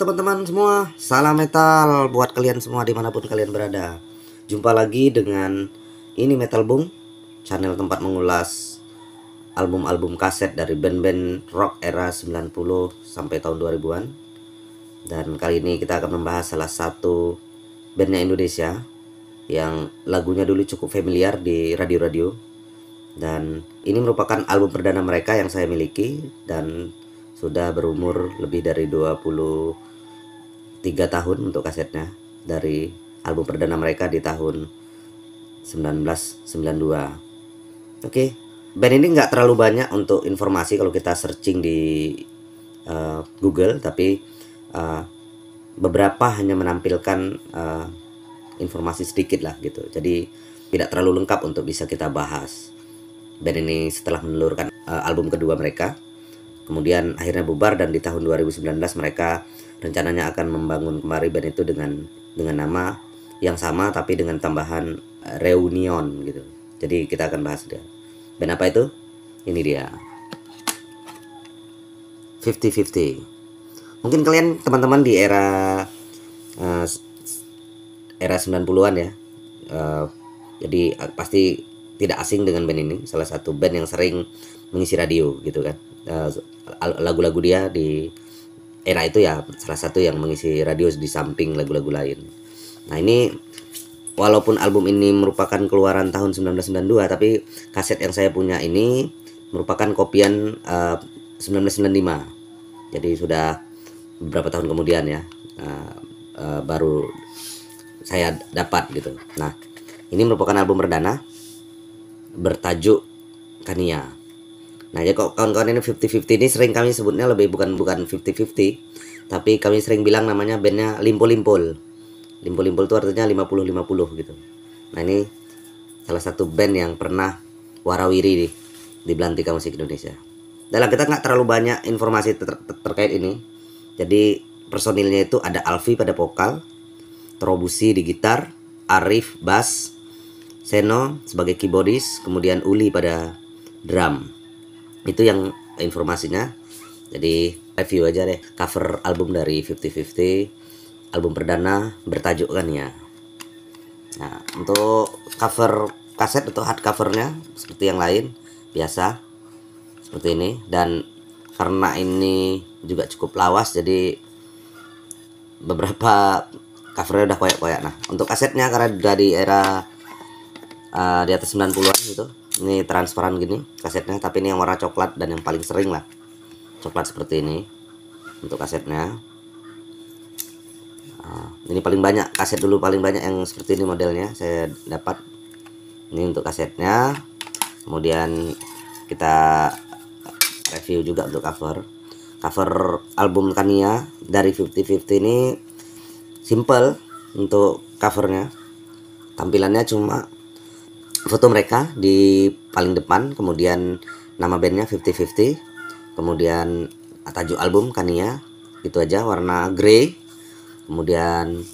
teman-teman semua, salam metal buat kalian semua dimanapun kalian berada. Jumpa lagi dengan ini Metal Boom, channel tempat mengulas album-album kaset dari band-band rock era 90 sampai tahun 2000-an. Dan kali ini kita akan membahas salah satu bandnya Indonesia yang lagunya dulu cukup familiar di radio-radio. Dan ini merupakan album perdana mereka yang saya miliki dan sudah berumur lebih dari 23 tahun untuk kasetnya, dari album perdana mereka di tahun 1992. Oke, band ini nggak terlalu banyak untuk informasi kalau kita searching di Google, tapi beberapa hanya menampilkan informasi sedikit lah gitu. Jadi tidak terlalu lengkap untuk bisa kita bahas. Band ini setelah menelurkan album kedua mereka, kemudian akhirnya bubar, dan di tahun 2019 mereka rencananya akan membangun kembali band itu dengan nama yang sama tapi dengan tambahan reunion gitu. Jadi kita akan bahas dia. Band apa itu? Ini dia. 50-50. Mungkin kalian teman-teman di era 90-an ya. Jadi pasti tidak asing dengan band ini. Salah satu band yang sering mengisi radio gitu kan. Lagu-lagu dia di era itu ya salah satu yang mengisi radio di samping lagu-lagu lain. Nah, ini walaupun album ini merupakan keluaran tahun 1992, tapi kaset yang saya punya ini merupakan kopian 1995. Jadi sudah beberapa tahun kemudian ya baru saya dapat gitu. Nah, ini merupakan album perdana bertajuk Kania. Nah, ya kok kawan-kawan, ini 50-50 ini sering kami sebutnya lebih bukan 50-50, tapi kami sering bilang namanya bandnya Limpul-Limpul. Limpul-Limpul itu artinya 50-50 gitu. Nah, ini salah satu band yang pernah warawiri di belantika musik Indonesia. Dalam kita nggak terlalu banyak informasi terkait ini. Jadi personilnya itu ada Alfi pada vokal, Trobusi di gitar, Arif bass, Seno sebagai keyboardis, kemudian Uli pada drum. Itu yang informasinya. Jadi review aja deh cover album dari 50-50, album perdana bertajuk Kania. Nah, untuk cover kaset atau hard covernya seperti yang lain biasa seperti ini, dan karena ini juga cukup lawas jadi beberapa covernya udah koyak-koyak. Nah, untuk kasetnya karena udah di era di atas 90-an gitu, ini transparan gini kasetnya, tapi ini yang warna coklat dan yang paling sering lah coklat seperti ini untuk kasetnya. Ini paling banyak kaset dulu, paling banyak yang seperti ini modelnya saya dapat. Ini untuk kasetnya. Kemudian kita review juga untuk cover album Kania dari 50-50 ini simple untuk covernya. Tampilannya cuma foto mereka di paling depan, kemudian nama bandnya 50-50, kemudian tajuk album Kania, itu aja, warna grey. Kemudian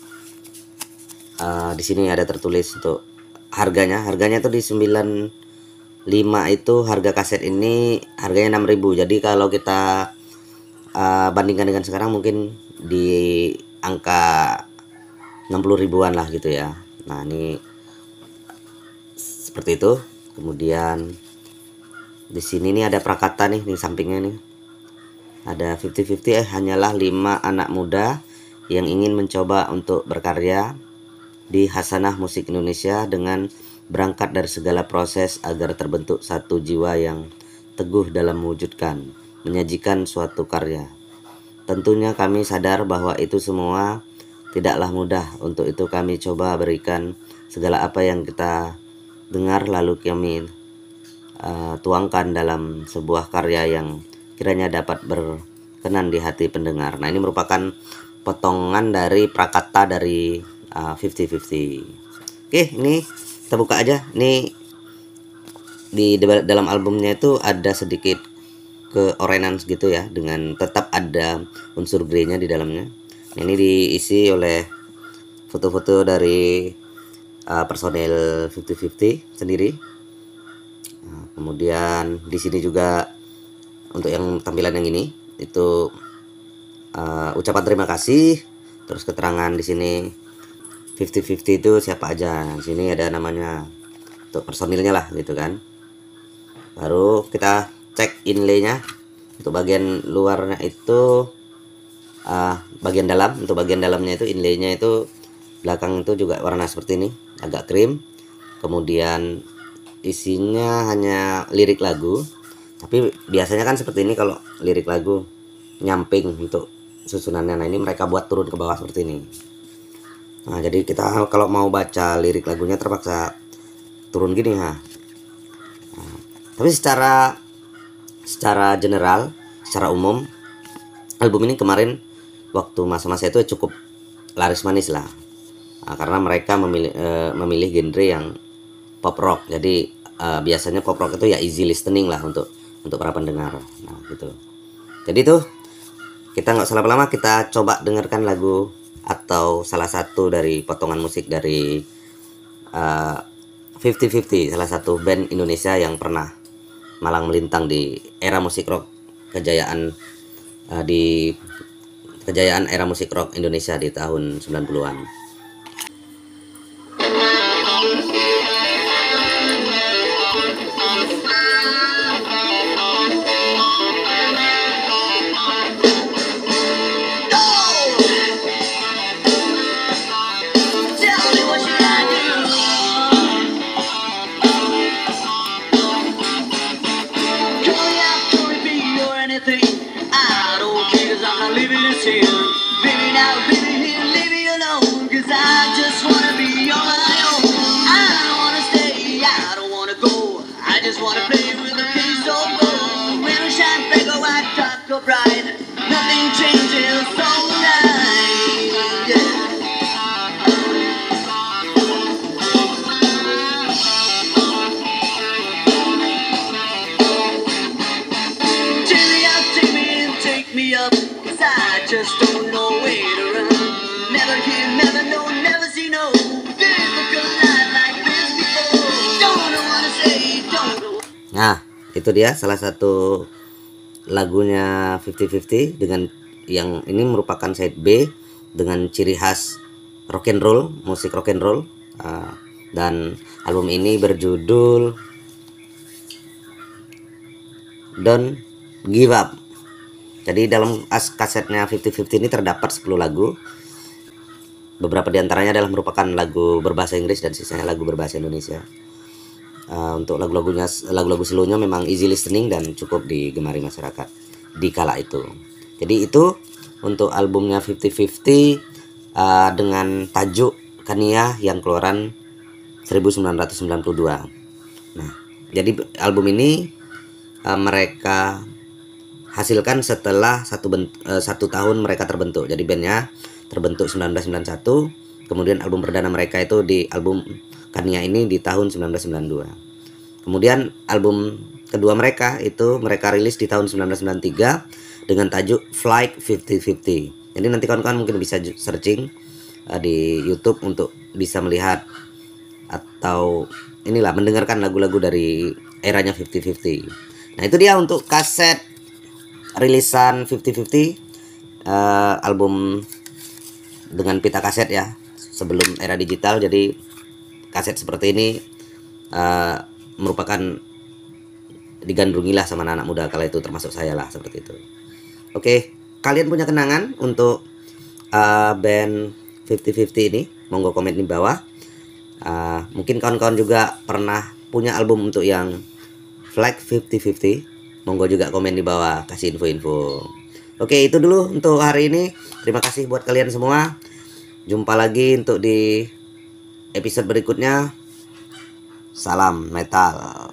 di sini ada tertulis untuk harganya tuh di 95 itu harga kaset ini harganya 6.000. Jadi kalau kita bandingkan dengan sekarang mungkin di angka 60 ribuan lah gitu ya. Nah, ini seperti itu. Kemudian di sini nih ada prakata nih di sampingnya nih. Ada 50-50 hanyalah 5 anak muda yang ingin mencoba untuk berkarya di Hasanah Musik Indonesia dengan berangkat dari segala proses agar terbentuk satu jiwa yang teguh dalam mewujudkan, menyajikan suatu karya. Tentunya kami sadar bahwa itu semua tidaklah mudah. Untuk itu kami coba berikan segala apa yang kita dengar, lalu kami tuangkan dalam sebuah karya yang kiranya dapat berkenan di hati pendengar. Nah, ini merupakan potongan dari prakata dari 50-50. Oke, ini kita buka aja. Ini di dalam albumnya itu ada sedikit keorenan gitu ya, dengan tetap ada unsur grey-nya di dalamnya. Ini diisi oleh foto-foto dari personel 50-50 sendiri. Kemudian di sini juga untuk yang tampilan yang ini itu ucapan terima kasih, terus keterangan di sini 50-50 itu siapa aja. Di sini ada namanya untuk personilnya lah gitu kan. Baru kita cek inlaynya. Untuk bagian luarnya itu bagian dalam, untuk bagian dalamnya itu inlaynya itu belakang itu juga warna seperti ini, agak krim. Kemudian isinya hanya lirik lagu, tapi biasanya kan seperti ini kalau lirik lagu nyamping untuk susunannya. Nah ini mereka buat turun ke bawah seperti ini. Nah jadi kita kalau mau baca lirik lagunya terpaksa turun gini ha. Nah, tapi secara general, secara umum album ini kemarin waktu masa-masa itu cukup laris manis lah. Nah, karena mereka memilih genre yang pop rock. Jadi biasanya pop rock itu ya easy listening lah untuk para pendengar. Nah gitu. Jadi tuh kita nggak usah lama-lama, kita coba dengarkan lagu atau salah satu dari potongan musik dari 50-50, salah satu band Indonesia yang pernah malang melintang di era musik rock kejayaan era musik rock Indonesia di tahun 90-an. Just don't know where to run. Never hear, never know, never see no difficult life like this before. Don't wanna say, don't know. Nah, itu dia salah satu lagunya 50-50 dengan yang ini merupakan side B dengan ciri khas rock and roll, musik rock and roll. Dan album ini berjudul Don't Give Up. Jadi dalam kasetnya 50-50 ini terdapat 10 lagu. Beberapa diantaranya adalah merupakan lagu berbahasa Inggris dan sisanya lagu berbahasa Indonesia. Untuk lagu-lagu seluruhnya memang easy listening dan cukup digemari masyarakat di kala itu. Jadi itu untuk albumnya 50-50 dengan tajuk Kania yang keluaran 1992. Nah, jadi album ini mereka hasilkan setelah satu tahun mereka terbentuk. Jadi bandnya terbentuk 1991. Kemudian album perdana mereka itu di album Kania ini di tahun 1992. Kemudian album kedua mereka itu mereka rilis di tahun 1993 dengan tajuk Flight 50-50. Jadi nanti kawan-kawan mungkin bisa searching di YouTube untuk bisa melihat atau inilah mendengarkan lagu-lagu dari eranya 50-50. Nah itu dia untuk kaset rilisan 50-50, album dengan pita kaset ya, sebelum era digital. Jadi kaset seperti ini merupakan digandrungilah sama anak-anak muda kala itu, termasuk saya lah seperti itu. Oke, kalian punya kenangan untuk band 50-50 ini? Monggo komen di bawah. Mungkin kawan-kawan juga pernah punya album untuk yang Flag 50-50. Monggo juga komen di bawah, kasih info-info. Oke, itu dulu untuk hari ini. Terima kasih buat kalian semua. Jumpa lagi untuk di episode berikutnya. Salam metal.